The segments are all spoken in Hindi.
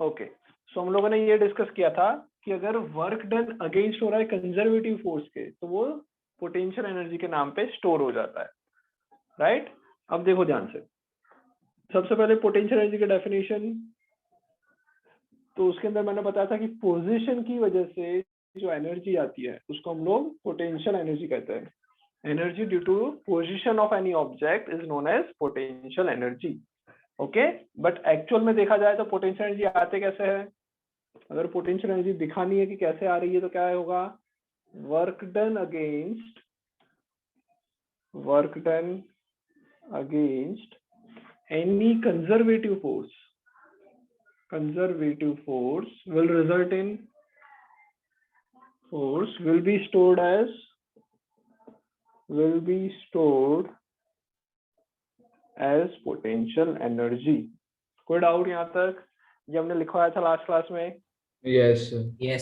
ओके, सो हम लोगों ने ये डिस्कस किया था कि अगर वर्क डन अगेंस्ट हो रहा है कंजर्वेटिव फोर्स के, तो वो पोटेंशियल एनर्जी के नाम पे स्टोर हो जाता है, राइट? अब देखो ध्यान से, सबसे पहले पोटेंशियल एनर्जी का डेफिनेशन, तो उसके अंदर मैंने बताया था कि पोजीशन की वजह से जो एनर्जी आती है उसको हम लोग पोटेंशियल एनर्जी कहते हैं। Energy due to position of any object is known as potential energy. Okay, but actual में देखा जाए तो पोटेंशियल एनर्जी आते कैसे है? अगर पोटेंशियल एनर्जी दिखानी है कि कैसे आ रही है तो क्या होगा? Work done against any conservative force will result in force will be stored as potential energy। कोई डाउट यहाँ तक? ये हमने लिखवाया था लास्ट क्लास में। Yes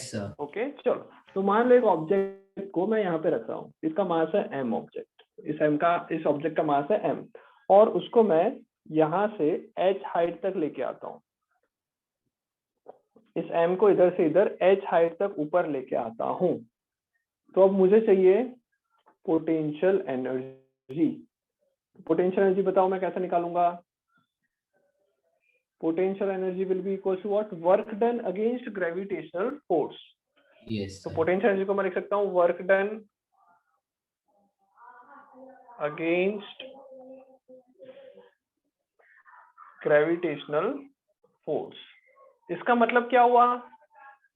sir. ओके, चलो, तो मान लो एक ऑब्जेक्ट को मैं यहाँ पे रख रहा हूँ, इसका मास है m ऑब्जेक्ट, इस ऑब्जेक्ट का मास है m, और उसको मैं यहाँ से h हाइट तक लेके आता हूँ, इस m को इधर से इधर h हाइट तक ऊपर लेके आता हूँ। तो अब मुझे चाहिए पोटेंशियल एनर्जी। पोटेंशियल एनर्जी बताओ मैं कैसे निकालूंगा? Potential energy will be equal to what? Work done against gravitational force. तो पोटेंशियल एनर्जी को मैं लिख सकता हूँ work done against gravitational force. इसका मतलब क्या हुआ?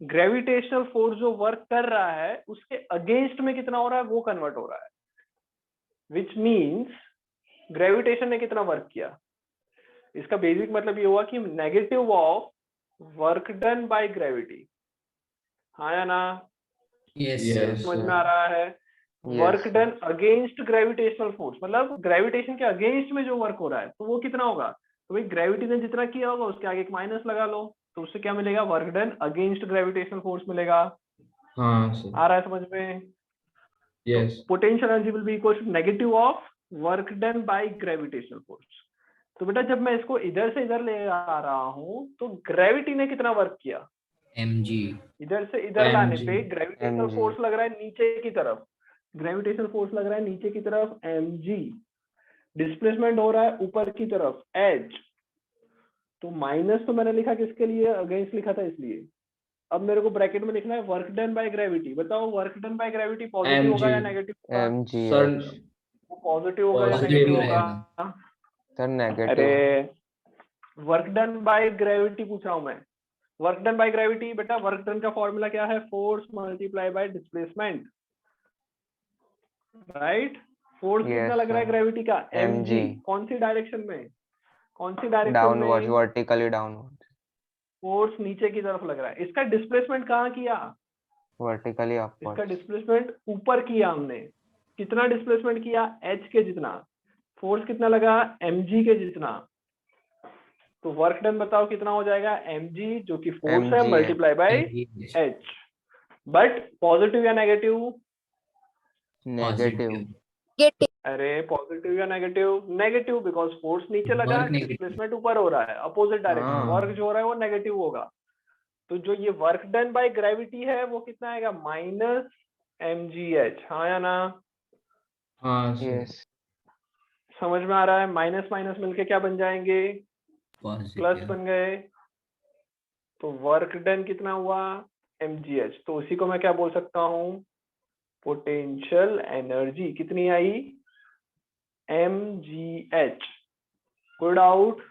ग्रेविटेशनल फोर्स जो वर्क कर रहा है उसके अगेंस्ट में कितना हो रहा है वो कन्वर्ट हो रहा है, विच मीन्स ग्रेविटेशन ने कितना वर्क किया। इसका बेसिक मतलब ये हुआ कि negative of work done by gravity. हाँ या ना? समझ में आ रहा है? Work done against gravitational force मतलब ग्रेविटेशन के अगेंस्ट में जो वर्क हो रहा है तो वो कितना होगा? तो भाई ग्रेविटी ने जितना किया होगा उसके आगे एक माइनस लगा लो, तो उससे क्या मिलेगा? Work done against gravitational force मिलेगा। हाँ सर। आ रहा है समझ में? Yes. Potential energy will be equal to negative of work done by gravitational force. तो बेटा जब मैं इसको इधर से इधर ले आ रहा हूं तो ग्रेविटी ने कितना वर्क किया? mg। इधर से इधर लाने पे mg ग्रेविटेशनल फोर्स लग रहा है नीचे की तरफ, ग्रेविटेशनल फोर्स लग रहा है नीचे की तरफ mg, डिस्प्लेसमेंट हो रहा है ऊपर की तरफ h। तो माइनस तो मैंने लिखा किसके लिए? अगेंस्ट लिखा था इसलिए। अब मेरे को ब्रैकेट में लिखना है वर्क डन बाय ग्रेविटी। बताओ work done by gravity positive होगा या नेगेटिव होगा? सर वो पॉजिटिव होगा या पॉजिटिव नेगेटिव रहेगा। होगा? Sir negative. अरे वर्क डन बाय ग्रेविटी पूछ रहा हूं मैं। वर्क डन बाय ग्रेविटी बेटा, वर्क डन का फॉर्मूला क्या है? Force multiply by displacement, right? Force कितना लग रहा है ग्रेविटी का? mg। कौन सी डायरेक्शन में? कौन सी डायरेक्शन डाउनवर्ड, में? Vertically downward. फोर्स नीचे की तरफ लग रहा है। इसका डिस्प्लेसमेंट कहाँ किया? वर्टिकली इसका अपवर्ड। डिस्प्लेसमेंट ऊपर किया हमने। कितना डिस्प्लेसमेंट किया? h के जितना। फोर्स कितना लगा? mg के जितना। तो वर्क डन बताओ कितना हो जाएगा? mg जो कि फोर्स है multiply by h। But positive या नेगेटिव? नेगेटिव। अरे पॉजिटिव या नेगेटिव? नेगेटिव, बिकॉज फोर्स नीचे लगा, डिस्प्लेसमेंट ऊपर हो रहा है, अपोजिट डायरेक्शन। वर्क जो हो रहा है वो नेगेटिव होगा। तो जो ये वर्क डन बाय ग्रेविटी है वो कितना आएगा? Minus mgh। हाँ या ना? हाँ यस। समझ में आ रहा है? माइनस माइनस मिलके क्या बन जाएंगे? प्लस बन गए। तो वर्क डन कितना हुआ? mgh। तो उसी को मैं क्या बोल सकता हूँ? पोटेंशियल एनर्जी कितनी आई? mgh। कोई डाउट?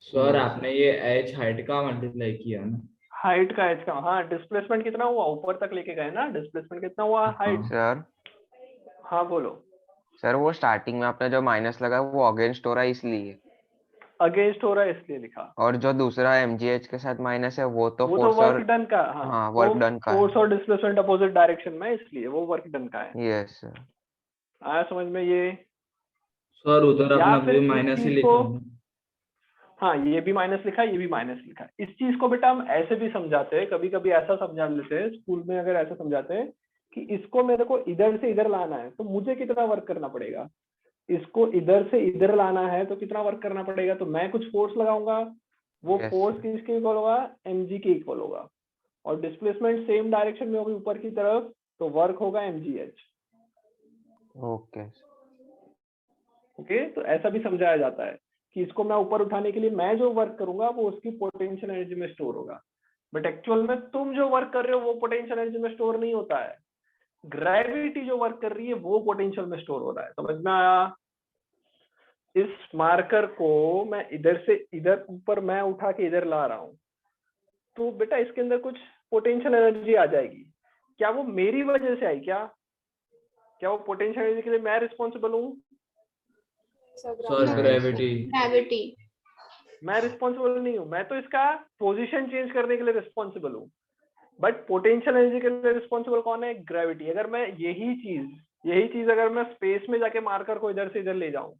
सर आपने ये h हाइट का मल्टीप्लाई किया ना? हाइट का h का, हाँ। डिस्प्लेसमेंट कितना हुआ? ऊपर तक लेके गए ना। डिस्प्लेसमेंट कितना हुआ? हाइट। सर हाँ बोलो। सर वो स्टार्टिंग में आपने जो माइनस लगा वो अगेंस्ट हो रहा है इसलिए। अगेंस्ट हो रहा है इसलिए लिखा। और जो दूसरा mgh के साथ माइनस है वो तो वो तो फोर्स वर्क और डन का। हाँ वर्क डन का फोर्स और डिस्प्लेसमेंट अपोजिट डायरेक्शन में, इसलिए वो वर्क डन का है। Yes sir. आया समझ में ये? सर उधर या अपना फिर भी इस माइनस ही चीज लिखा को, है। हाँ ये भी माइनस लिखा है, ये भी माइनस लिखा है। इस चीज को बेटा हम ऐसे भी समझाते हैं, कभी कभी ऐसा समझा लेते हैं स्कूल में। अगर ऐसा समझाते हैं कि इसको मेरे को इधर से इधर लाना है तो मुझे कितना वर्क करना पड़ेगा? इसको इधर से इधर लाना है तो कितना वर्क करना पड़ेगा? तो मैं कुछ फोर्स लगाऊंगा, वो Yes, फोर्स sir. किसके इक्वल होगा, mg के इक्वल होगा, और डिस्प्लेसमेंट सेम डायरेक्शन में होगी ऊपर की तरफ, तो वर्क होगा mgh। ओके ओके, तो ऐसा भी समझाया जाता है कि इसको मैं ऊपर उठाने के लिए मैं जो वर्क करूंगा वो उसकी पोटेंशियल एनर्जी में स्टोर होगा, बट एक्चुअल में तुम जो वर्क कर रहे हो वो पोटेंशियल एनर्जी में स्टोर नहीं होता है, ग्रेविटी जो वर्क कर रही है वो पोटेंशियल में स्टोर हो रहा है। समझ में आया? इस मार्कर को मैं इधर से इधर ऊपर मैं उठा के इधर ला रहा हूं, तो बेटा इसके अंदर कुछ पोटेंशियल एनर्जी आ जाएगी, क्या वो मेरी वजह से आई? क्या वो पोटेंशियल एनर्जी के लिए मैं रिस्पॉन्सिबल हूँ? सर नहीं, ग्रेविटी। ग्रेविटी। मैं रिस्पॉन्सिबल नहीं हूँ, मैं तो इसका पोजीशन चेंज करने के लिए रिस्पॉन्सिबल हूँ, बट पोटेंशियल एनर्जी के लिए रिस्पॉन्सिबल कौन है? ग्रेविटी। अगर मैं यही चीज अगर मैं स्पेस में जाके मार्कर को इधर से इधर ले जाऊं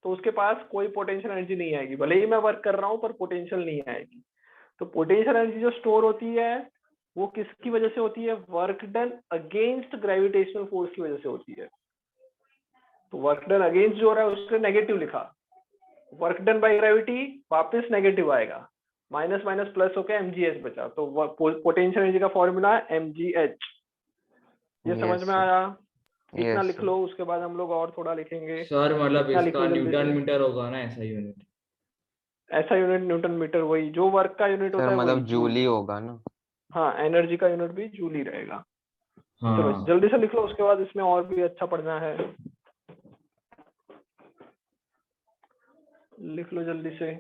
तो उसके पास कोई पोटेंशियल एनर्जी नहीं आएगी, भले ही मैं वर्क कर रहा हूँ पर पोटेंशियल नहीं आएगी। तो पोटेंशियल एनर्जी जो स्टोर होती है वो किसकी वजह से होती है? Work done against gravitational force की वजह से होती है। तो वर्क डन अगेंस्ट जो हो रहा है उसने नेगेटिव लिखा, वर्क डन बाय ग्रेविटी वापस नेगेटिव आएगा, माइनस माइनस प्लस होकर mgh बचा, तो पोटेंशियल एनर्जी का फॉर्मूला mgh। ये समझ Yes, में sir. आया? इतना Yes, लिख sir. लो, उसके बाद हम लोग और थोड़ा लिखेंगे। सर मतलब इतना लिख इसका लो जल्दी न्यूटन से। मीटर होगा ना ऐसा यूनिट? ऐसा यूनिट न्यूटन मीटर, वही जो वर्क का यूनिट होता सर है वही मतलब जूल ही होगा ना? हाँ, एनर्जी का यूनिट भी जूल ही रहेगा। चलो हाँ जल्दी से लिख लो, उसके बाद इसमें और भी अच्छा पढ़ना है। लिख लो जल्दी से।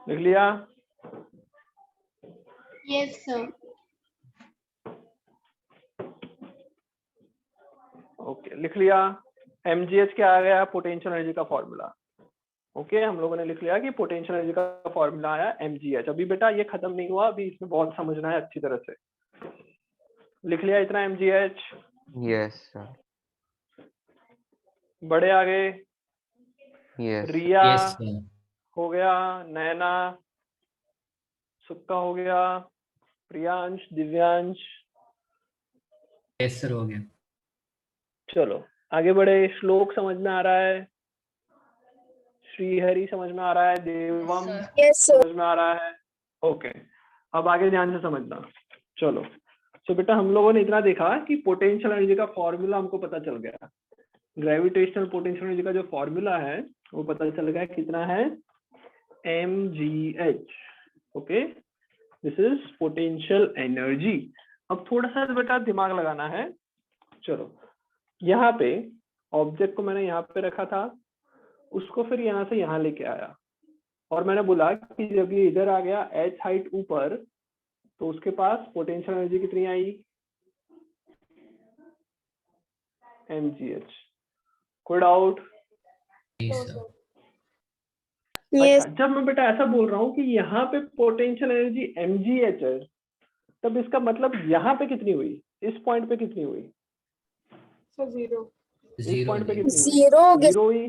लिख लिया? Yes sir. ओके, लिख लिया। mgh क्या आ गया? पोटेंशियल एनर्जी का फॉर्मूला। ओके, हम लोगों ने लिख लिया कि पोटेंशियल एनर्जी का फॉर्मूला आया mgh। अभी बेटा ये खत्म नहीं हुआ, अभी इसमें बहुत समझना है अच्छी तरह से। लिख लिया इतना mgh? Yes, sir. बड़े आगे? Yes. रिया यस सर। हो गया, नैना, सुक्का हो गया, प्रियांश, दिव्यांश। यस सर, हो गया। चलो आगे बढ़े। श्लोक समझ में आ रहा है? श्रीहरि समझ में आ रहा है? देवम समझ में आ रहा है? ओके, अब आगे ध्यान से समझना। चलो तो बेटा हम लोगों ने इतना देखा कि पोटेंशियल एनर्जी का फॉर्मूला हमको पता चल गया। ग्रेविटेशनल पोटेंशियल एनर्जी का जो फॉर्मूला है वो पता चल गया, कितना है? mgh। Okay, this is potential energy. अब थोड़ा सा बेटा दिमाग लगाना है। चलो यहाँ पे ऑब्जेक्ट को मैंने यहाँ पे रखा था, उसको फिर यहाँ से यहाँ लेके आया, और मैंने बोला कि जब ये इधर आ गया h हाइट ऊपर, तो उसके पास पोटेंशियल एनर्जी कितनी आई? mgh। कोई डाउट? Yes sir. अच्छा, जब मैं बेटा ऐसा बोल रहा हूँ कि यहाँ पे पोटेंशियल एनर्जी mgh है, तब इसका मतलब यहाँ पे कितनी हुई? इस पॉइंट पे कितनी हुई? इस जीरो पॉइंट पे जी। कितनी हुई? जीरो हुई।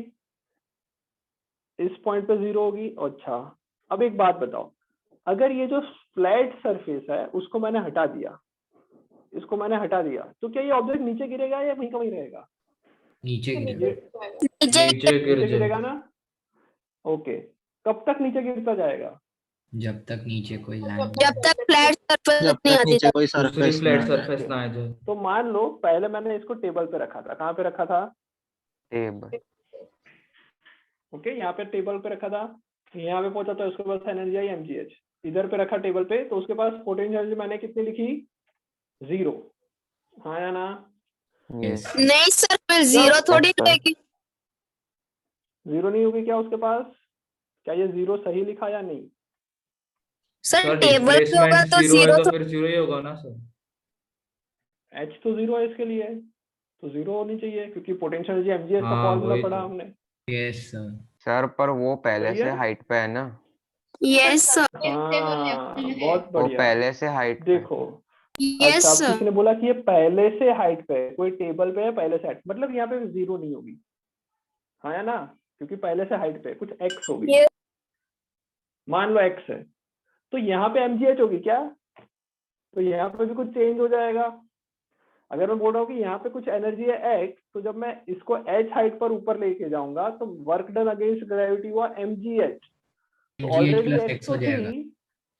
इस पॉइंट पे जीरो होगी। अच्छा, अब एक बात बताओ, अगर ये जो फ्लैट सरफेस है उसको मैंने हटा दिया, इसको मैंने हटा दिया, तो क्या ये ऑब्जेक्ट नीचे गिरेगा या वहीं का वहीं रहेगा? नीचे गिरेगा। नीचे गिर नीचे जाए। गिरेगा ना? ओके, कब तक नीचे गिरता जाएगा? जब तक नीचे कोई लैंड जब तक फ्लैट सरफेस नहीं आती नीचे कोई दूसरी सरफेस फ्लैट सरफेस ना आ जाए। तो मान लो पहले मैंने इसको टेबल पे रखा था। कहाँ पे रखा था? टेबल। ओके, यहाँ पे टेबल पे रखा था, यहाँ पे पहुंचा तो उसके पास एनर्जी आई mgh। इधर पे रखा टेबल पे, तो उसके पास पोटेंशियल एनर्जी मैंने कितनी लिखी? 0। हाँ या ना? Yes. नहीं सर, फिर जीरो थोड़ी sir. रहेगी। 0 नहीं होगी क्या उसके पास? क्या ये 0 सही लिखा या नहीं? सर सर टेबल पे होगा डिस्प्लेसमेंट तो जीरो है जीरो तो फिर जीरो ही होगा ना सर? h तो 0 है इसके लिए, तो 0 होनी चाहिए, क्योंकि पोटेंशियल एनर्जी mgh का हाँ, फॉर्मूला वही पढ़ा तो। हमने। Yes sir. सर पर वो पहले सही से है? हाइट पे है ना? Yes sir. हाँ, बहुत वो बढ़िया। पहले से हाइट पे है। देखो, यस अच्छा, अब सर। किसी ने बोला कि ये पहले से हाइट पे है, कोई टेबल पे है पहले से हाइट, मतलब यहाँ पे 0 नहीं होगी। हाँ या ना? क्योंकि पहले से हाइट पे कुछ x होगी। Yes. मान लो x है, तो यहाँ पे mgh होगी क्या? तो यहाँ पे भी कुछ चेंज हो जाएगा। अगर मैं बोल रहा हूँ कि यहाँ पे कुछ एनर्जी है x, तो जब मैं इसको h हाइट पर ऊपर लेके जाऊंगा तो वर्क डन अगेंस्ट ग्रेविटी हुआ mgh। तो ऑलरेडी प्लस h एक्स तो हो जाएगा। थी,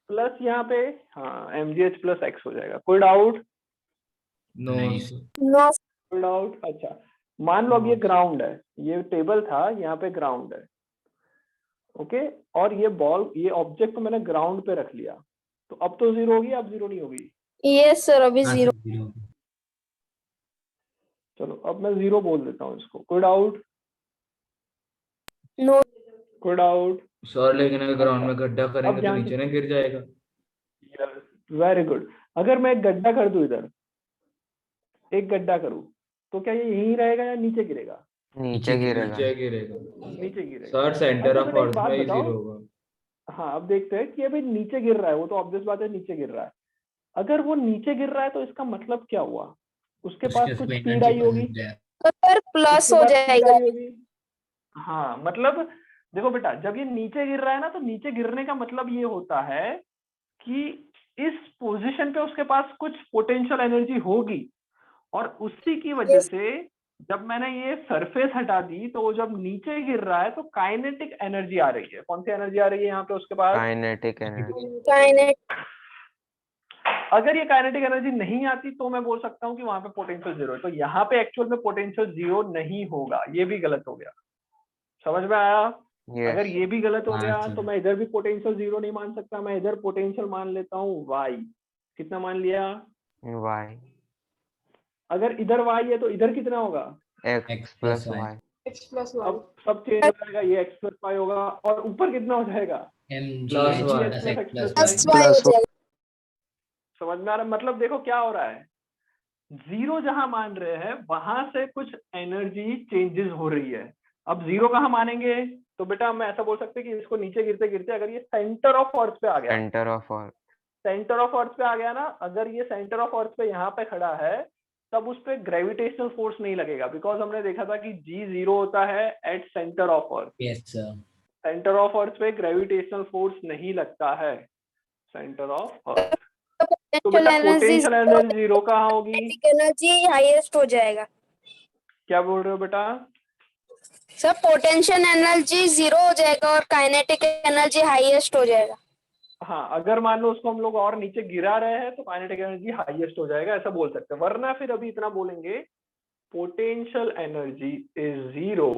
प्लस यहाँ पे हाँ mgh प्लस x हो जाएगा। कोई डाउट? नो नहीं। सर। No. कोई डाउट? अच्छा, मान लो अब ये No. ग्राउंड है, ये टेबल था, यहाँ पे ग्राउंड है, ओके, और ये बॉल, ये ऑब्जेक्ट को मैंने ग्राउंड पे रख लिया, तो अब तो जीरो होगी, अब जीरो नहीं होगी? Yes sir. अभी हाँ zero. सर, 0। चलो अब मैं जीरो बोल देता हूँ इसको। कोई डाउट? No. कोई डाउट? सर लेकिन अगर ग्राउंड में गड्ढा अब करेंगे तो ध्यान नीचे ना गिर जाएगा। Very good. अगर मैं एक गड्ढा कर दूं, इधर एक गड्ढा करूं, तो क्या ये यहीं रहेगा या नीचे गिरेगा? नीचे गिरेगा। नीचे गिरेगा। नीचे गिरेगा। सर सेंटर अच्छा ऑफ बेटा एक अर्थ बात में ही बताओ, जीरो होगा। हाँ अब देखते हैं कि अभी नीचे गिर रहा है, वो तो ऑब्वियस बात है, नीचे गिर रहा है। अगर वो नीचे गिर रहा है तो इसका मतलब क्या हुआ? उसके पास कुछ स्पीड आई होगी, तो सर प्लस उसके हो बाद स्पीड जाएगा। आई होगी। हाँ मतलब देखो बेटा, जब ये नीचे गिर रहा है ना, तो नीचे गिरने का मतलब ये होता है कि इस पोजीशन पे उसके पास कुछ पोटेंशियल एनर्जी होगी, और उसी की वजह Yes. से जब मैंने ये सरफेस हटा दी, तो वो जब नीचे गिर रहा है तो काइनेटिक एनर्जी आ रही है। कौन सी एनर्जी आ रही है यहाँ पे उसके पास? Kinetic energy. Kinetic. अगर ये काइनेटिक एनर्जी नहीं आती तो मैं बोल सकता हूँ कि वहां पे पोटेंशियल जीरो है। तो यहाँ पे एक्चुअल में पोटेंशियल जीरो नहीं होगा, ये भी गलत हो गया। समझ में आया? अगर यस। ये भी गलत हो हाँ, गया सर। तो मैं इधर भी पोटेंशियल जीरो नहीं मान सकता, मैं इधर पोटेंशियल मान लेता हूँ y। कितना मान लिया? वाई। अगर इधर y है तो इधर कितना होगा? X plus Y. अब सब चेंज हो जाएगा, ये x प्लस वाई होगा, और ऊपर कितना हो जाएगा? Plus mgh one. Plus x X plus plus Y. Plus y हो जाएगा। समझ में आ रहा है? मतलब देखो क्या हो रहा है, जीरो जहां मान रहे हैं वहां से कुछ एनर्जी चेंजेस हो रही है। अब जीरो कहाँ मानेंगे? तो बेटा हम ऐसा बोल सकते हैं कि इसको नीचे गिरते गिरते अगर ये सेंटर ऑफ अर्थ पे आ गया, centre of earth. Centre of अर्थ पे आ गया ना, अगर ये सेंटर ऑफ अर्थ पे यहाँ पे खड़ा है, तब उस पे ग्रेविटेशनल फोर्स नहीं लगेगा, बिकॉज हमने देखा था कि जी जीरो होता है at centre of earth. Yes sir. Centre of अर्थ पे ग्रेविटेशनल फोर्स नहीं लगता है, सेंटर ऑफ अर्थ। तो बेटा पोटेंशियल एनर्जी जीरो कहाँ होगी? एनर्जी हाईएस्ट हो जाएगा। क्या बोल रहे हो बेटा? सर पोटेंशियल एनर्जी जीरो हो जाएगा और काइनेटिक एनर्जी हाईएस्ट हो जाएगा। हाँ, अगर मान लो उसको हम लोग और नीचे गिरा रहे हैं तो काइनेटिक एनर्जी हाईएस्ट हो जाएगा, ऐसा बोल सकते हैं। वरना फिर अभी इतना बोलेंगे, potential energy is zero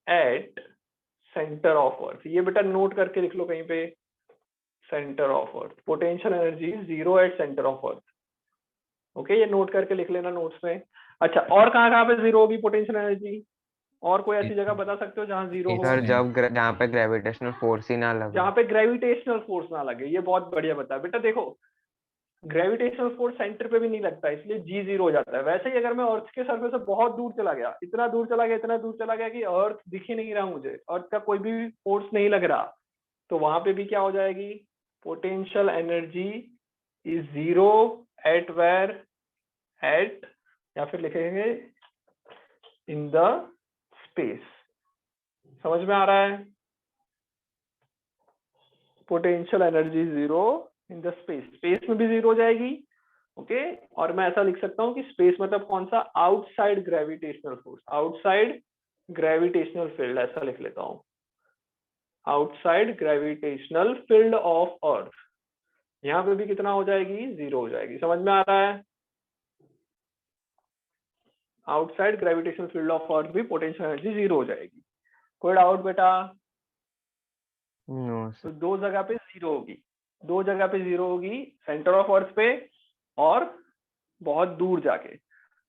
at centre of अर्थ। ये बेटा नोट करके लिख लो कहीं पे, centre of earth. Potential energy zero at centre of earth. Okay, ये नोट करके लिख लेना नोट्स में। अच्छा, और कहाँ कहाँ पे जीरो होगी पोटेंशियल एनर्जी? और कोई ऐसी जगह बता सकते हो जहाँ जीरो हो? सर जहाँ पे ग्रेविटेशनल फोर्स ही ना लगे। जहाँ पे ग्रेविटेशनल फोर्स ना लगे। ये बहुत बढ़िया बता बेटा। देखो ग्रेविटेशनल फोर्स सेंटर पे भी नहीं लगता, इसलिए जी जीरो हो जाता है। वैसे ही अगर मैं अर्थ के सरफेस से बहुत दूर चला गया, इतना दूर चला गया, इतना दूर चला गया कि अर्थ दिख ही नहीं रहा मुझे, अर्थ का कोई भी फोर्स नहीं लग रहा, तो वहां पे भी क्या हो जाएगी? Potential energy is zero at where, at, या फिर लिखेंगे इन द स्पेस। समझ में आ रहा है? Potential energy zero in the space, space में भी जीरो हो जाएगी। ओके, और मैं ऐसा लिख सकता हूँ कि स्पेस मतलब कौन सा? Outside gravitational force, outside gravitational field, ऐसा लिख लेता हूँ, outside gravitational field of earth. यहाँ पे भी कितना हो जाएगी? जीरो हो जाएगी। समझ में आ रहा है? Outside gravitational field of earth भी पोटेंशियल एनर्जी जीरो हो जाएगी। कोई डाउट बेटा? नो तो सर। दो जगह पे जीरो होगी, दो जगह पे जीरो होगी, सेंटर ऑफ अर्थ पे और बहुत दूर जाके।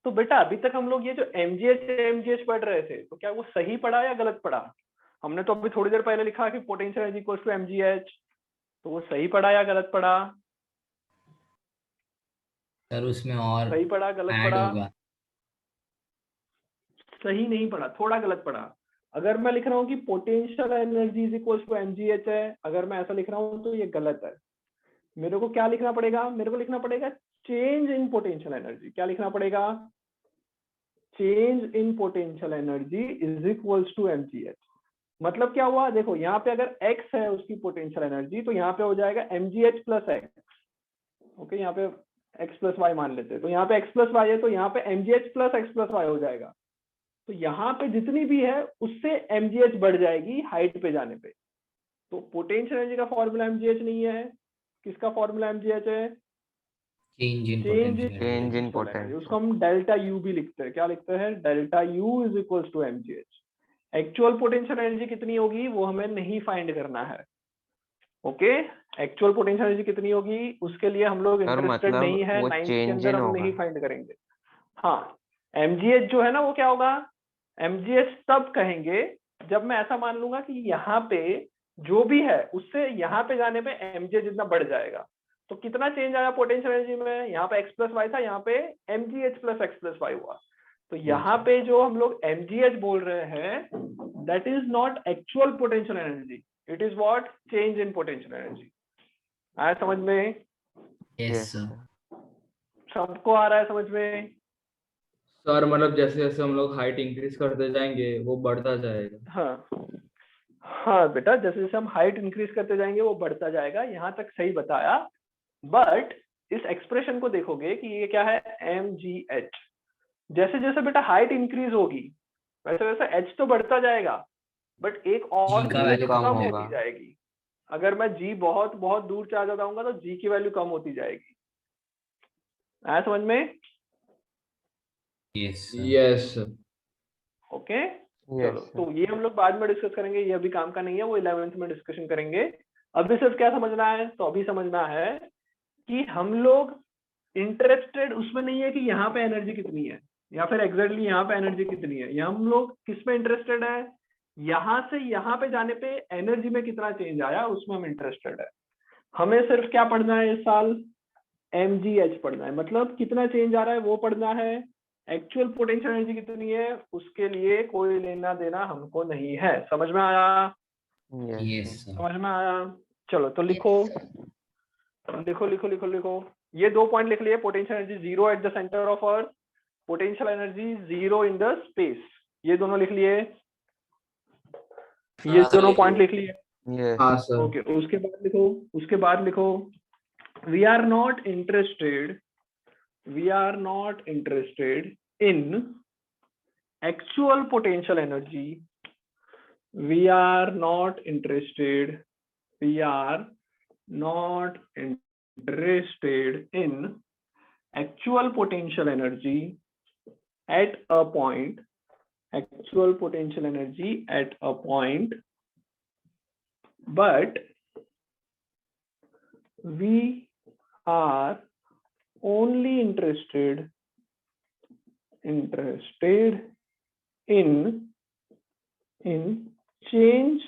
तो बेटा अभी तक हम लोग ये जो mgh पढ़ रहे थे, तो क्या वो सही पढ़ा या गलत पढ़ा? हमने तो अभी थोड़ी देर पहले लिखा कि potential energy equals to mgh, तो वो सही पढ़ा या गलत पढ़ा? सर उसमें और सही पढ़ा, गलत ऐड पढ़ा? होगा। सही नहीं पढ़ा, थोड़ा गलत पढ़ा। अगर मैं लिख रहा हूँ कि potential energy is equals to mgh है, अगर मैं ऐसा लिख रहा हूँ तो ये गलत है। मेरे को क्या लिखना पड़ेगा? मेरे को लिखना पड़ेगा चेंज इन पोटेंशियल एनर्जी। क्या लिखना पड़ेगा? Change in potential energy is equals to mgh। मतलब क्या हुआ, देखो यहाँ पे अगर x है उसकी पोटेंशियल एनर्जी, तो यहाँ पे हो जाएगा mgh प्लस एक्स। ओके, यहाँ पे x प्लस वाई मान लेते हैं, तो यहाँ पे x प्लस वाई है, तो यहाँ पे mgh plus X plus Y हो जाएगा। तो यहाँ पे जितनी भी है उससे mgh बढ़ जाएगी हाइट पे जाने पे। तो पोटेंशियल एनर्जी का फॉर्मूला mgh नहीं है, किसका फॉर्मूला mgh है? Change in change potential in potential, उसको हम डेल्टा यू भी लिखते हैं। क्या लिखते हैं? Delta U is equals to mgh। Actual potential energy कितनी होगी वो हमें नहीं फाइंड करना है। ओके, एक्चुअल पोटेंशियल एनर्जी कितनी होगी उसके लिए हम लोग सर इंटरेस्टेड मतलब नहीं है, वो 9th के चेंज अंदर इन हम होगा। नहीं फाइंड करेंगे। हाँ, mgh जो है ना वो क्या होगा, mgh तब कहेंगे जब मैं ऐसा मान लूंगा कि यहाँ पे जो भी है उससे यहाँ पे जाने पे mgh जितना बढ़ जाएगा। तो कितना चेंज आया पोटेंशियल एनर्जी में, यहाँ पे x प्लस वाई था, यहाँ पे mgh plus X plus Y हुआ। तो यहाँ पे जो हम लोग mgh बोल रहे हैं that is not actual potential energy, it is what, change in potential energy. आया समझ में? Yes sir. सबको आ रहा है समझ में? सर मतलब जैसे जैसे हम लोग हाइट इंक्रीज करते जाएंगे वो बढ़ता जाएगा। हाँ हाँ बेटा, जैसे जैसे हम हाइट इंक्रीज करते जाएंगे वो बढ़ता जाएगा, यहाँ तक सही बताया। बट इस एक्सप्रेशन को देखोगे कि ये क्या है, mgh। जैसे जैसे बेटा हाइट इंक्रीज होगी वैसे वैसे h तो बढ़ता जाएगा, बट एक और G का चीज वैल्यू कम कम होती होगा। जाएगी। अगर मैं g बहुत बहुत दूर चला जाऊंगा तो g की वैल्यू कम होती जाएगी। आया समझ में? Yes sir. Yes sir. Okay, yes चलो तो ये हम लोग बाद में डिस्कस करेंगे, ये अभी काम का नहीं है, वो 11th में डिस्कशन करेंगे। अभी सिर्फ क्या समझना है, तो अभी समझना है कि हम लोग इंटरेस्टेड उसमें नहीं है कि यहाँ पे एनर्जी कितनी है या फिर एग्जैक्टली यहाँ पे एनर्जी कितनी है। या हम लोग किस में इंटरेस्टेड है, यहाँ से यहाँ पे जाने पे एनर्जी में कितना चेंज आया उसमें हम इंटरेस्टेड है। हमें सिर्फ क्या पढ़ना है इस साल, mgh पढ़ना है, मतलब कितना चेंज आ रहा है वो पढ़ना है। एक्चुअल पोटेंशियल एनर्जी कितनी है उसके लिए कोई लेना देना हमको नहीं है। समझ में आया? Yes sir. समझ में आया? चलो तो लिखो लिखो लिखो लिखो लिखो, ये 2 पॉइंट लिख लिए। Potential energy zero at the centre of earth, potential energy zero in the space, ये दोनों लिख लिए, ये दोनों पॉइंट लिख लिए। यस हाँ सर। ओके, उसके बाद लिखो we are not interested in actual potential energy, we are not interested in actual potential energy at a point, but we are only interested in change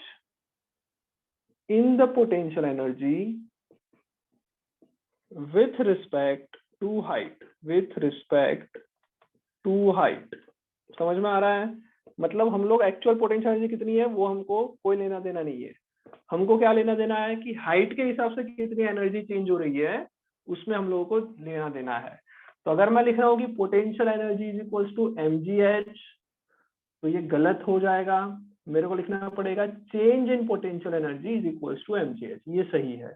in the potential energy with respect to height, समझ में आ रहा है? मतलब हम लोग एक्चुअल पोटेंशियल एनर्जी कितनी है वो हमको कोई लेना देना नहीं है। हमको क्या लेना देना है कि हाइट के हिसाब से कितनी एनर्जी चेंज हो रही है उसमें हम लोगों को लेना देना है। तो अगर मैं लिख रहा हूँ कि potential energy is equals to mgh, तो ये गलत हो जाएगा। मेरे को लिखना पड़ेगा change in potential energy is equals to mgh, ये सही है।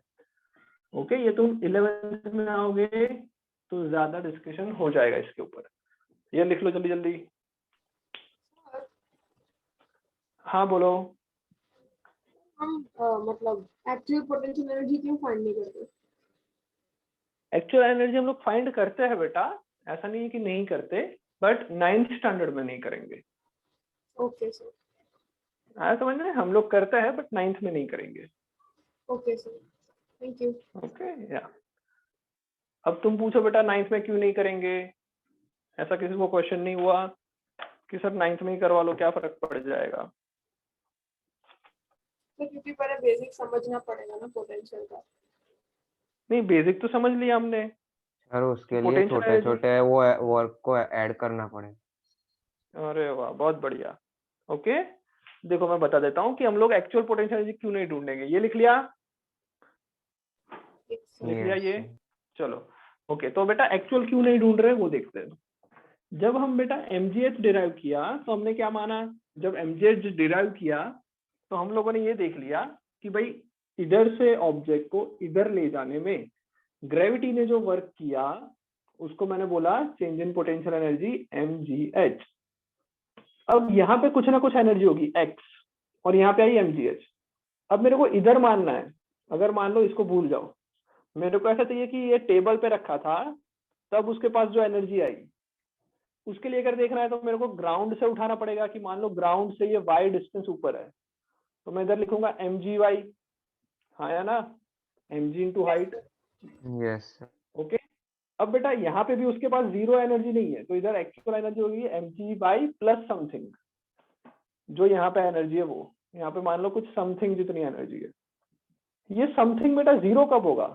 ओके, ये तुम 11th में आओगे तो ज्यादा डिस्कशन हो जाएगा इसके ऊपर। ये लिख लो जल्दी जल्दी। हाँ बोलो। हम मतलब एक्चुअल पोटेंशियल एनर्जी क्यों फाइंड नहीं करते? एक्चुअल एनर्जी हम लोग फाइंड करते हैं बेटा, ऐसा नहीं है कि नहीं करते, बट 9th स्टैंडर्ड में नहीं करेंगे। Okay sir. आया समझ में? हम लोग करते हैं बट 9th में नहीं करेंगे। Okay sir, thank you. Okay या अब तुम पूछो बेटा 9th में क्यों नहीं करेंगे? ऐसा किसी को क्वेश्चन नहीं हुआ कि सर 9th में ही करवा लो, क्या फर्क पड़ जाएगा? तो क्योंकि पहले बेसिक समझना पड़ेगा ना पोटेंशियल का। नहीं, बेसिक तो समझ लिया हमने। सर उसके लिए पोटेंशियल छोटे एनर्जी, छोटे वो वर्क को ऐड करना पड़ेगा। अरे वाह बहुत बढ़िया। ओके, देखो मैं बता देता हूँ कि हम लोग एक्चुअल पोटेंशियल एनर्जी क्यों नहीं ढूंढेंगे। ये लिख लिया ये। चलो ओके, तो बेटा एक्चुअल क्यों नहीं ढूंढ रहे वो देखते हैं। जब हम बेटा mgh डिराइव किया तो हमने क्या माना, जब mgh डिराइव किया तो हम लोगों ने ये देख लिया कि भाई इधर से ऑब्जेक्ट को इधर ले जाने में ग्रेविटी ने जो वर्क किया उसको मैंने बोला change in potential energy mgh। अब यहाँ पे कुछ ना कुछ एनर्जी होगी x और यहाँ पे आई mgh। अब मेरे को इधर मानना है, अगर मान लो इसको भूल जाओ, मेरे को ऐसा चाहिए कि ये टेबल पे रखा था तब उसके पास जो एनर्जी आई उसके लिए अगर देखना है तो मेरे को ग्राउंड से उठाना पड़ेगा कि मान लो ग्राउंड से ये y डिस्टेंस ऊपर है, तो मैं इधर लिखूंगा mgy, हाँ या ना, mg into height. Yes okay, अब बेटा यहाँ पे भी उसके पास जीरो एनर्जी नहीं है, तो इधर एक्चुअल एनर्जी होगी mg बाई प्लस समथिंग, जो यहाँ पे एनर्जी है वो यहाँ पे मान लो कुछ समथिंग जितनी एनर्जी है। ये समथिंग बेटा जीरो कब होगा?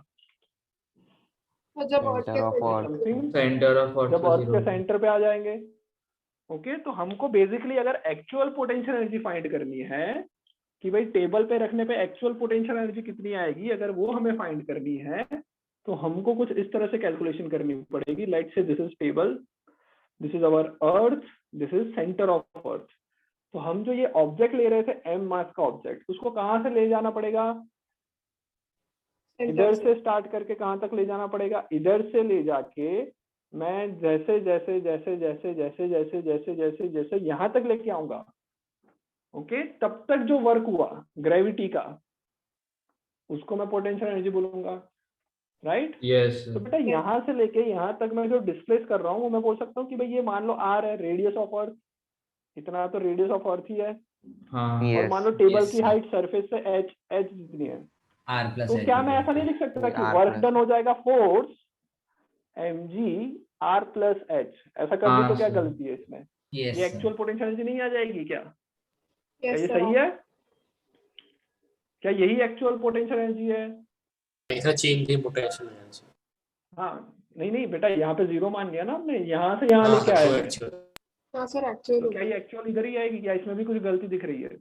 तो जब अर्थ सेंटर ऑफ के अर्थ समथिंग सेंटर ऑफ अर्थ जब से अर्थ जीरो के सेंटर पे आ जाएंगे। ओके, तो हमको बेसिकली अगर एक्चुअल पोटेंशियल एनर्जी फाइंड करनी है कि भाई टेबल पे रखने पे एक्चुअल पोटेंशियल एनर्जी कितनी आएगी, अगर वो हमें फाइंड करनी है तो हमको कुछ इस तरह से कैलकुलेशन करनी पड़ेगी। Let's say this is table, this is our earth, this is centre of earth. तो हम जो ये ऑब्जेक्ट ले रहे थे m मास का ऑब्जेक्ट, उसको कहाँ से ले जाना पड़ेगा? इधर से स्टार्ट करके कहाँ तक ले जाना पड़ेगा? इधर से ले जाके मैं जैसे जैसे जैसे जैसे जैसे जैसे जैसे जैसे जैसे यहाँ तक लेके आऊंगा, ओके, तब तक जो वर्क हुआ ग्रेविटी का उसको मैं पोटेंशियल एनर्जी बोलूंगा, राइट? यस तो बेटा यहाँ से लेके यहाँ तक मैं जो डिस्प्लेस कर रहा हूँ वो मैं बोल सकता हूँ कि भाई ये मान लो r है, रेडियस ऑफ अर्थ, इतना तो रेडियस ऑफ अर्थ ही है, हाँ Yes. और मान लो टेबल Yes, की sir. हाइट सरफेस से h जितनी है, R plus तो H क्या will मैं be ऐसा नहीं equal लिख सकता ये कि R वर्क plus- डन हो जाएगा force mg r plus h, ऐसा कर दूं हाँ, तो क्या sir. गलती है इसमें? Yes, ये sir. एक्चुअल पोटेंशियल एनर्जी नहीं आ जाएगी क्या? क्या Yes, ये sir. सही है? क्या यही एक्चुअल पोटेंशियल एनर्जी है? ऐसा चेंज इन पोटेंशियल एनर्जी। हाँ, नहीं नहीं बेटा, यहाँ पे जीरो मान लिया ना हमने, यहाँ से यहाँ लेके हाँ, आए तो थे, एक्चुअल हाँ सर एक्चुअली तो क्या ये एक्चुअल इधर ही आएगी क्या? इसमें भी कुछ गलती दिख रही है?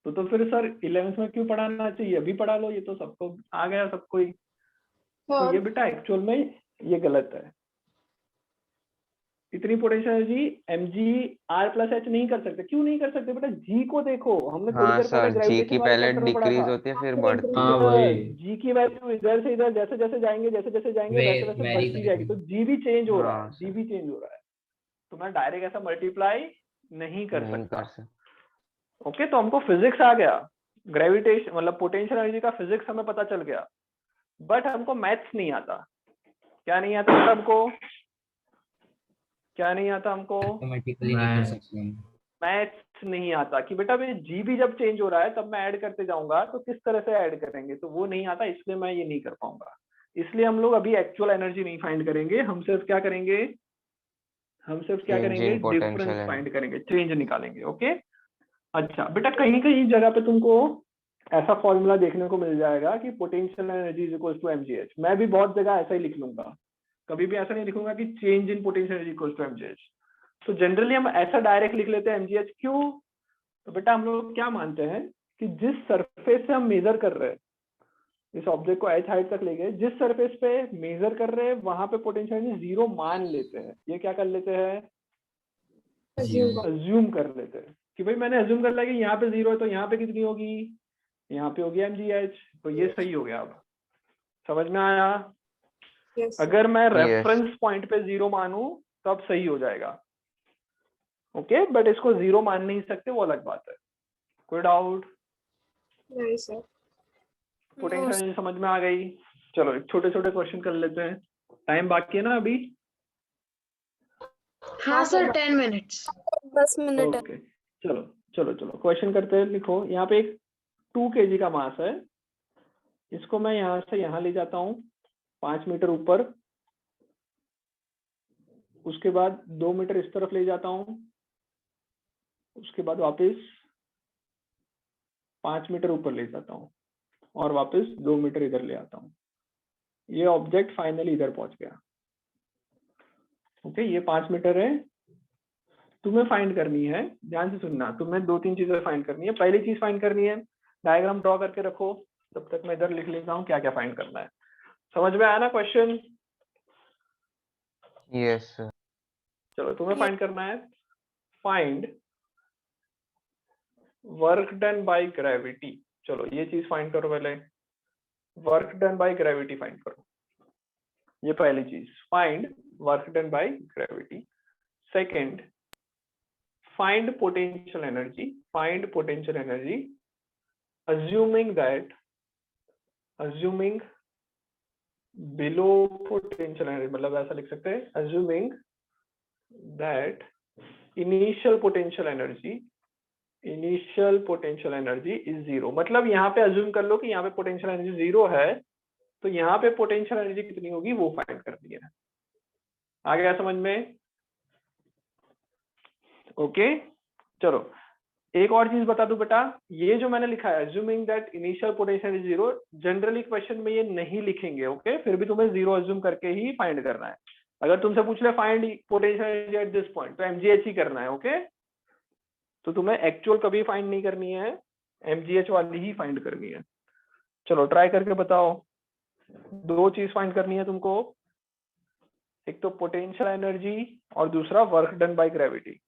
तो फिर सर 11th में क्यों पढ़ाना चाहिए? अभी पढ़ा लो, ये तो सबको आ गया सबको ही। तो ये सर बेटा एक्चुअल में ये गलत है। इतनी potential energy mg r plus h नहीं कर सकते। क्यों नहीं कर सकते बेटा? g को देखो, हमने थोड़ी हाँ देर पहले सर, जी ग्रेविटेशन की वाले पहले चैप्टर में पढ़ा डिक्रीज था। होती है फिर हाँ, बढ़ती है। हाँ वही जी की वैल्यू इधर से इधर जैसे जैसे जाएंगे जैसे जैसे जाएंगे Vary- वैसे वैसे vary बढ़ती जाएगी, तो करेगी। जी भी चेंज हो रहा है, हाँ, जी भी चेंज हो रहा है, तो मैं डायरेक्ट ऐसा मल्टीप्लाई नहीं कर नहीं सकता। कर सकते। ओके, तो हमको फिजिक्स आ गया, ग्रेविटेशन मतलब पोटेंशियल एनर्जी का फिजिक्स हमें पता चल गया, बट हमको मैथ्स नहीं आता। क्या नहीं आता बेटा हमको? क्या नहीं आता हमको? Automatically नहीं कर सकते हैं. मैथ्स नहीं आता कि बेटा मैं जी भी जब चेंज हो रहा है तब मैं ऐड करते जाऊंगा, तो किस तरह से ऐड करेंगे, तो वो नहीं आता, इसलिए मैं ये नहीं कर पाऊंगा। इसलिए हम लोग अभी एक्चुअल एनर्जी नहीं फाइंड करेंगे, हम सिर्फ क्या करेंगे, हम सिर्फ क्या Change करेंगे, in potential difference energy. Find करेंगे, चेंज निकालेंगे। ओके, अच्छा बेटा, कहीं कहीं जगह पे तुमको ऐसा फॉर्मूला देखने को मिल जाएगा कि potential energy is equal to mgh। मैं भी बहुत जगह ऐसा ही लिख लूंगा, कभी भी ऐसा नहीं लिखूंगा कि change in potential energy equal to mgh। तो जनरली हम ऐसा डायरेक्ट लिख लेते हैं mgh। क्यों? तो बेटा हम लोग क्या मानते हैं कि जिस सरफेस से हम मेजर कर रहे हैं, इस ऑब्जेक्ट को h हाइट तक ले गए, जिस सरफेस पे मेजर कर रहे हैं वहां पे पोटेंशियल एनर्जी जीरो मान लेते हैं। ये क्या कर लेते हैं? अज्यूम कर लेते हैं कि भाई मैंने अज्यूम कर लिया कि यहाँ पे जीरो है, तो यहाँ पे कितनी होगी? यहाँ पे होगी mgh। तो ये सही हो गया। अब समझ में आया? यस अगर मैं रेफरेंस पॉइंट पे जीरो मानूं तब सही हो जाएगा। ओके, बट इसको जीरो मान नहीं सकते, वो अलग बात है। कोई डाउट? नहीं सर पोटेंशियल एनर्जी समझ में आ गई? चलो छोटे छोटे क्वेश्चन कर लेते हैं, टाइम बाकी है ना अभी? हाँ सर 10 minutes 10 मिनट है। ओके, चलो चलो चलो क्वेश्चन करते हैं। लिखो, यहाँ पे एक 2 kg का मास है, इसको मैं यहाँ से यहाँ ले जाता हूँ 5 मीटर ऊपर, उसके बाद 2 मीटर इस तरफ ले जाता हूँ, उसके बाद वापस 5 मीटर ऊपर ले जाता हूँ और वापस 2 मीटर इधर ले आता हूँ। ये ऑब्जेक्ट फाइनली इधर पहुंच गया। ओके, ये 5 मीटर है। तुम्हें फाइंड करनी है, ध्यान से सुनना, तुम्हें 2-3 चीजें फाइंड करनी है। पहली चीज फाइंड करनी है, डायग्राम ड्रॉ करके रखो, तब तक मैं इधर लिख लेता हूँ क्या क्या फाइंड करना है। समझ में आया ना क्वेश्चन? Yes sir. चलो, तुम्हें फाइंड करना है find work done by gravity. चलो ये चीज फाइंड करो पहले, work done by gravity find करो। ये पहली चीज, find work done by gravity. Second, find potential energy, find potential energy assuming below potential energy, मतलब ऐसा लिख सकते हैं assuming that initial potential energy is zero। मतलब यहाँ पे assume कर लो कि यहाँ पे potential energy जीरो है, तो यहाँ पे potential energy कितनी होगी वो फाइंड करनी है। आ गया समझ में? ओके चलो एक और चीज बता दूं बेटा, ये जो मैंने लिखा है assuming that initial potential is zero, generally question में ये नहीं लिखेंगे। ओके फिर भी तुम्हें जीरो अज्यूम करके ही फाइंड करना है। अगर तुमसे पूछ ले find potential energy at this point, तो एमजीएच ही करना है। ओके तो तुम्हें एक्चुअल कभी फाइंड नहीं करनी है, एमजीएच वाली ही फाइंड करनी है। चलो ट्राई करके बताओ। दो चीज फाइंड करनी है तुमको, एक तो पोटेंशियल एनर्जी और दूसरा वर्क डन बाय ग्रेविटी।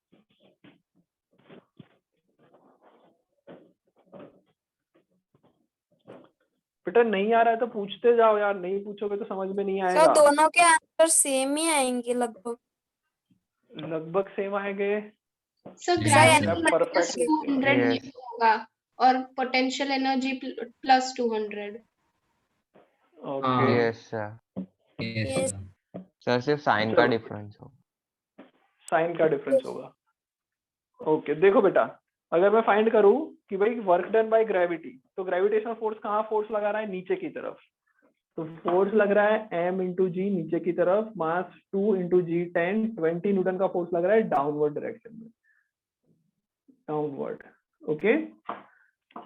बेटा नहीं आ रहा है तो पूछते जाओ यार, नहीं पूछोगे तो समझ में नहीं आएगा। सर दोनों के आंसर सेम ही आएंगे लगभग। लगभग सेम आएंगे। Sir Yes, gravity sir. Plus Perfectly 200 Yes. होगा और potential energy plus 200। Okay yes sir. yes, Yes. sir. Sir सिर्फ साइन का चलो। डिफरेंस हो। साइन का डिफरेंस होगा। ओके देखो बेटा, अगर मैं फाइंड करूं कि भाई वर्क डन बाय ग्रेविटी, तो ग्रेविटेशनल फोर्स कहाँ फोर्स लगा रहा है? नीचे की तरफ। तो फोर्स लग रहा है m इंटू जी नीचे की तरफ, मास 2 इंटू जी 10, 20 न्यूटन का फोर्स लग रहा है डाउनवर्ड डायरेक्शन में, डाउनवर्ड। ओके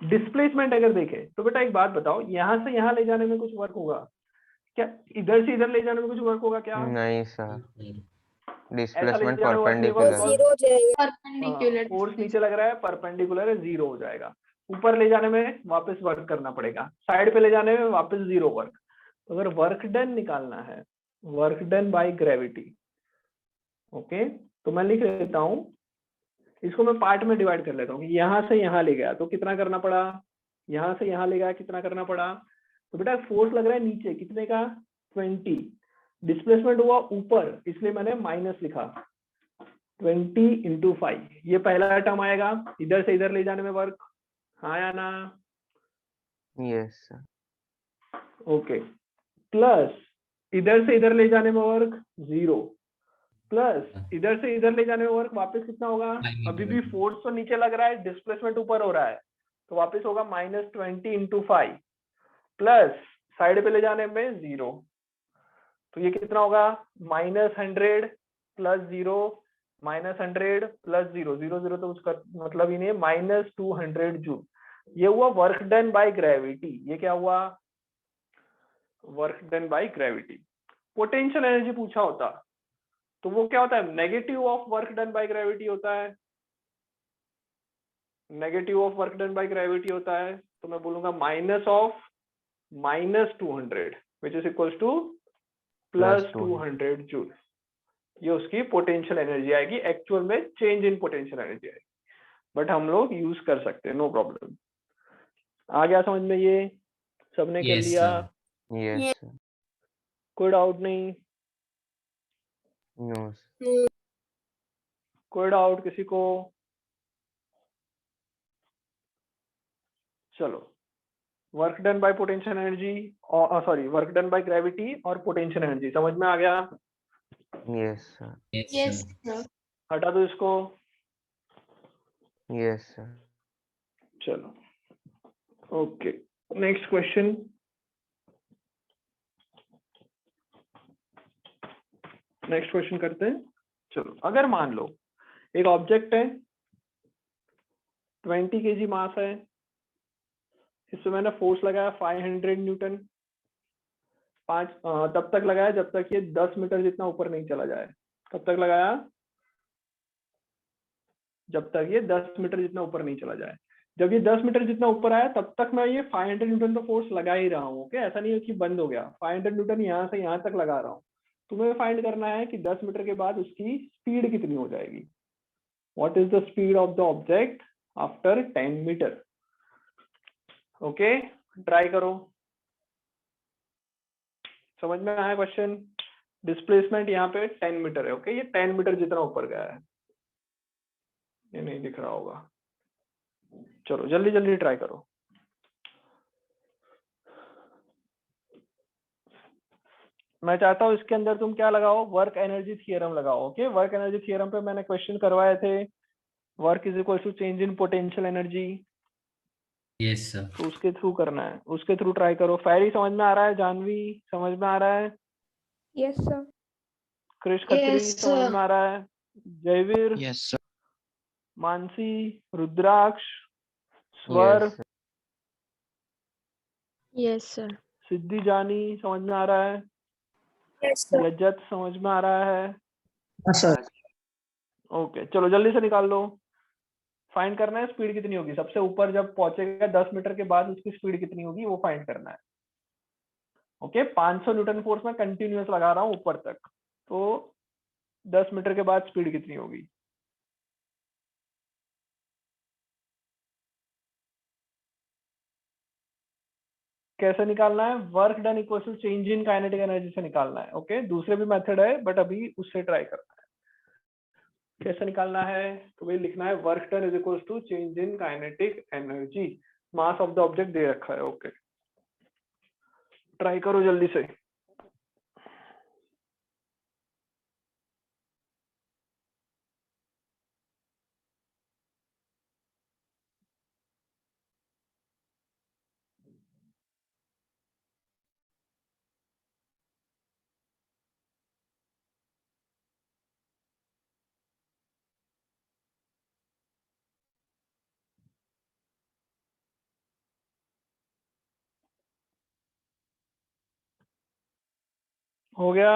डिस्प्लेसमेंट अगर देखें तो बेटा एक बात बताओ, यहाँ से यहाँ ले जाने में कुछ वर्क होगा क्या? इधर से इधर ले जाने में कुछ वर्क होगा क्या? नहीं सर, नहीं, डिस्प्लेसमेंट जाने में work नहीं होगा, वो परपेंडिकुलर। जीरो हो जाएगा। परपेंडिकुलर फोर्स नीचे लग रहा है, परपेंडिकुलर है, जीरो हो जाएगा। ऊपर ले जाने में वापस वर्क करना पड़ेगा, साइड पे ले जाने में वापस जीरो वर्क। तो अगर वर्क डन निकालना है, work done by gravity, okay तो मैं लिख लेता हूं, इसको मैं पार्ट में डिवाइड कर लेता हूँ। यहाँ से यहाँ ले गया तो कितना करना पड़ा, यहाँ से यहाँ ले गया कितना करना पड़ा। तो बेटा फोर्स लग रहा है नीचे, कितने का? 20। डिस्प्लेसमेंट हुआ ऊपर, इसलिए मैंने माइनस लिखा 20 इंटू 5। ये पहला टर्म आएगा, इधर से इधर ले जाने में वर्क, हाँ या ना? Yes sir. ओके प्लस इधर से इधर ले जाने में वर्क 0, प्लस इधर से इधर ले जाने में वर्क वापस कितना होगा? अभी भी फोर्स तो नीचे लग रहा है, डिस्प्लेसमेंट ऊपर हो रहा है, तो वापस होगा -20 इंटू 5, प्लस साइड पे ले जाने में 0। तो ये कितना होगा? -100 प्लस 0 -100 प्लस 0, 0 0 तो उसका मतलब ही नहीं है, -200 जूल। ये हुआ वर्क डन बाय ग्रेविटी। ये क्या हुआ? Work done by gravity. Potential energy पूछा होता तो वो क्या होता है? Negative of work done by gravity होता है, negative of work done by gravity होता है। तो मैं बोलूंगा minus of -200 which is equals to +200 joule. ये उसकी पोटेंशियल एनर्जी आएगी, एक्चुअल में चेंज इन पोटेंशियल एनर्जी आएगी, बट हम लोग यूज कर सकते हैं, नो प्रॉब्लम। आ गया समझ में? ये सबने कर Yes, लिया? sir. Yes sir. कोई डाउट नहीं? No sir. कोई डाउट किसी को? चलो, work done by potential energy और sorry work done by gravity और पोटेंशियल एनर्जी समझ में आ गया? Yes sir. Yes, yes sir. Sir. हटा दो इसको। Yes sir. चलो okay next question. Next question करते हैं। चलो अगर मान लो एक ऑब्जेक्ट है, 20 kg मास है, इसमें मैंने फोर्स लगाया 500 न्यूटन, तब तक लगाया जब तक ये 10 मीटर जितना ऊपर नहीं चला जाए। कब तक लगाया? जब तक ये 10 मीटर जितना ऊपर नहीं चला जाए। जब ये 10 मीटर जितना ऊपर आया तब तक मैं ये 500 न्यूटन तो फोर्स लगा ही रहा हूँ। ओके ऐसा नहीं है कि बंद हो गया, 500 न्यूटन यहाँ से यहाँ तक लगा रहा हूँ। तुम्हें फाइंड करना है कि 10 मीटर के बाद उसकी स्पीड कितनी हो जाएगी। What is the speed of the object after 10 metre. Okay, try करो। समझ में आया क्वेश्चन? डिस्प्लेसमेंट यहाँ पे 10 मीटर है। ओके, ये 10 मीटर जितना ऊपर गया है, ये नहीं दिख रहा होगा। चलो जल्दी जल्दी ट्राई करो। मैं चाहता हूँ इसके अंदर तुम क्या लगाओ, वर्क एनर्जी थियरम लगाओ। ओके, वर्क एनर्जी थियरम पे मैंने क्वेश्चन करवाए थे, work is equal to change in potential energy, yes sir. तो उसके थ्रू करना है, उसके थ्रू ट्राई करो। फैरी समझ में आ रहा है? जानवी समझ में आ रहा है? Yes, sir. कृष खत्री Yes, समझ में आ रहा है? Jayveer, yes sir. Mansi, Rudraksh, Swar, yes Yes, sir. सिद्धि जानी समझ में आ रहा है? Yes, sir. यजत समझ में आ रहा है? सर ओके, चलो जल्दी से निकाल लो। फाइंड करना है स्पीड कितनी होगी, सबसे ऊपर जब पहुंचेगा 10 मीटर के बाद उसकी स्पीड कितनी होगी वो फाइंड करना है। ओके, 500 न्यूटन फोर्स में कंटिन्यूअस लगा रहा हूं ऊपर तक, तो 10 मीटर के बाद स्पीड कितनी होगी? कैसे निकालना है? Work done equal to change in kinetic energy से निकालना है। ओके, दूसरे भी मेथड है बट अभी उससे ट्राई करना है। कैसे निकालना है? तो भाई लिखना है work done is equal to change in kinetic energy, mass of the object दे रखा है। ओके, ट्राई करो जल्दी से। हो गया?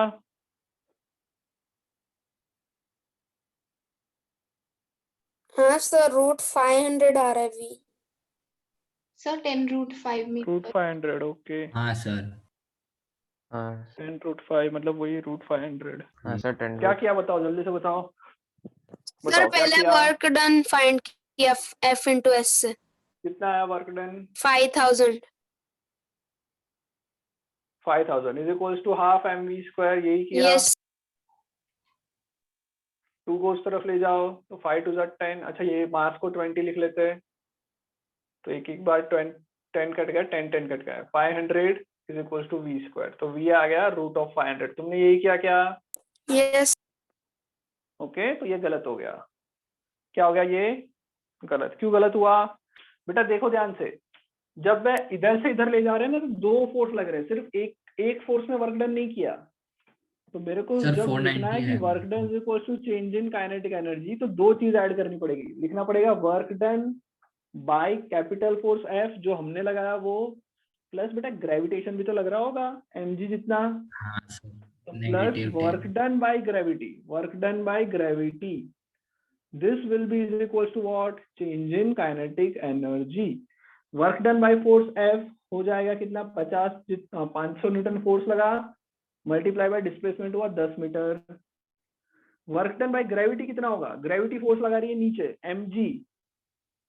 हाँ सर, √500 आ रहा है V। Sir, 10√5 meter. Root 500। Okay, हाँ सर। हाँ 10√5 मतलब वही √500। हाँ सर 10 क्या किया बताओ, जल्दी से बताओ। सर बताओ क्या पहले किया? वर्क डन फाइंड किया F into S से, कितना आया work done? 5000। 5000 is equals to half mv², यही किया। यस 2 को उस तरफ ले जाओ तो 5 2 10। अच्छा, ये मास को 20 लिख लेते हैं, तो एक एक बार 10 कट गया, 10 10 कट गया। 500 इज इक्वल्स टू v², तो v आ गया √500। तुमने यही किया क्या? यस ओके, तो ये गलत हो गया। क्या हो गया? ये गलत। क्यों गलत हुआ बेटा? देखो ध्यान से, जब मैं इधर से इधर ले जा रहे हैं ना, तो 2 फोर्स लग रहे हैं, सिर्फ एक फोर्स में वर्क डन नहीं किया। तो मेरे को सर, जब 490 लिखना है कि है work done is equal to change in kinetic energy, तो 2 चीज ऐड करनी पड़ेगी। लिखना पड़ेगा work done by capital force F जो हमने लगाया वो, प्लस बेटा ग्रेविटेशन भी तो लग रहा होगा mg जितना, हाँ sir. Plus -10। Work done by gravity, work done by gravity. This will be is equals to what? Change in kinetic energy. Work done by force F हो जाएगा कितना? 500 न्यूटन फोर्स लगा, मल्टीप्लाई बाय डिस्प्लेसमेंट हुआ 10 metre. Work done by gravity कितना होगा? ग्रेविटी फोर्स लगा रही है नीचे mg,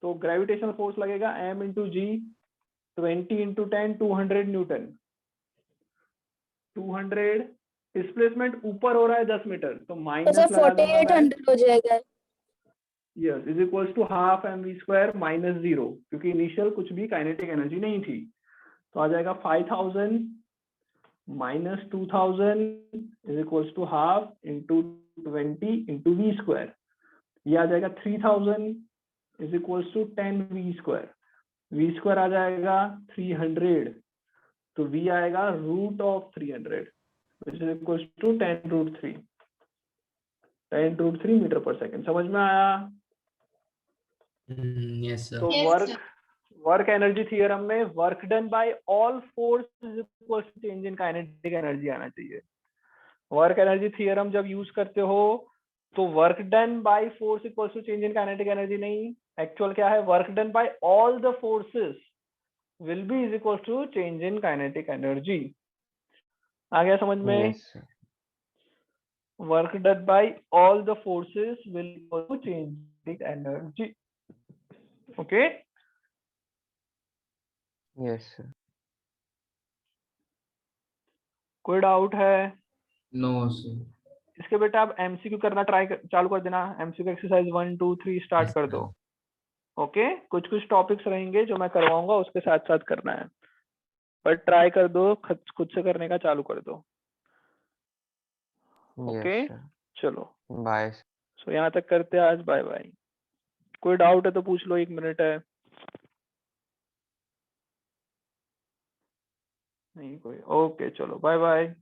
तो ग्रेविटेशनल फोर्स लगेगा m इंटू जी, 20 इंटू 10 200 न्यूटन। 200 डिस्प्लेसमेंट ऊपर हो रहा है 10 मीटर, तो तो माइनस सर लगा दूंगा मैं। 4800 हो जाएगा। Yes, is equals to half mv² minus 0, क्योंकि इनिशियल कुछ भी काइनेटिक एनर्जी नहीं थी। तो आ जाएगा 5000 minus 2000 is equals to half into 20 into v²। ये आ जाएगा 3000 is equals to 10 v²। v² आ जाएगा 300, तो v आएगा √300 which is equals to 10√3 metre per second. समझ में आया? Yes sir. तो Yes, वर्क एनर्जी थ्योरम में work done by all force is equal to change in kinetic energy आना चाहिए। वर्क एनर्जी थ्योरम जब यूज करते हो तो work done by force equal to change in kinetic energy नहीं, एक्चुअल क्या है? Work done by all the forces will be is equal to change in kinetic energy. आ गया समझ में? Yes work done by all the forces will equal to change kinetic energy. Okay, yes sir. कोई डाउट है? No sir. इसके बेटा आप एमसीक्यू करना चालू कर देना। एमसीक्यू एक्सरसाइज 1 2 3 स्टार्ट Yes, कर sir. दो। ओके, कुछ कुछ टॉपिक्स रहेंगे जो मैं करवाऊंगा, उसके साथ साथ करना है, पर ट्राई कर दो, खुद से करने का चालू कर दो। Okay, yes sir. चलो, बाय। सो यहाँ तक करते हैं आज। Bye bye. कोई डाउट है तो पूछ लो, 1 मिनट है। नहीं कोई? ओके, चलो बाय बाय।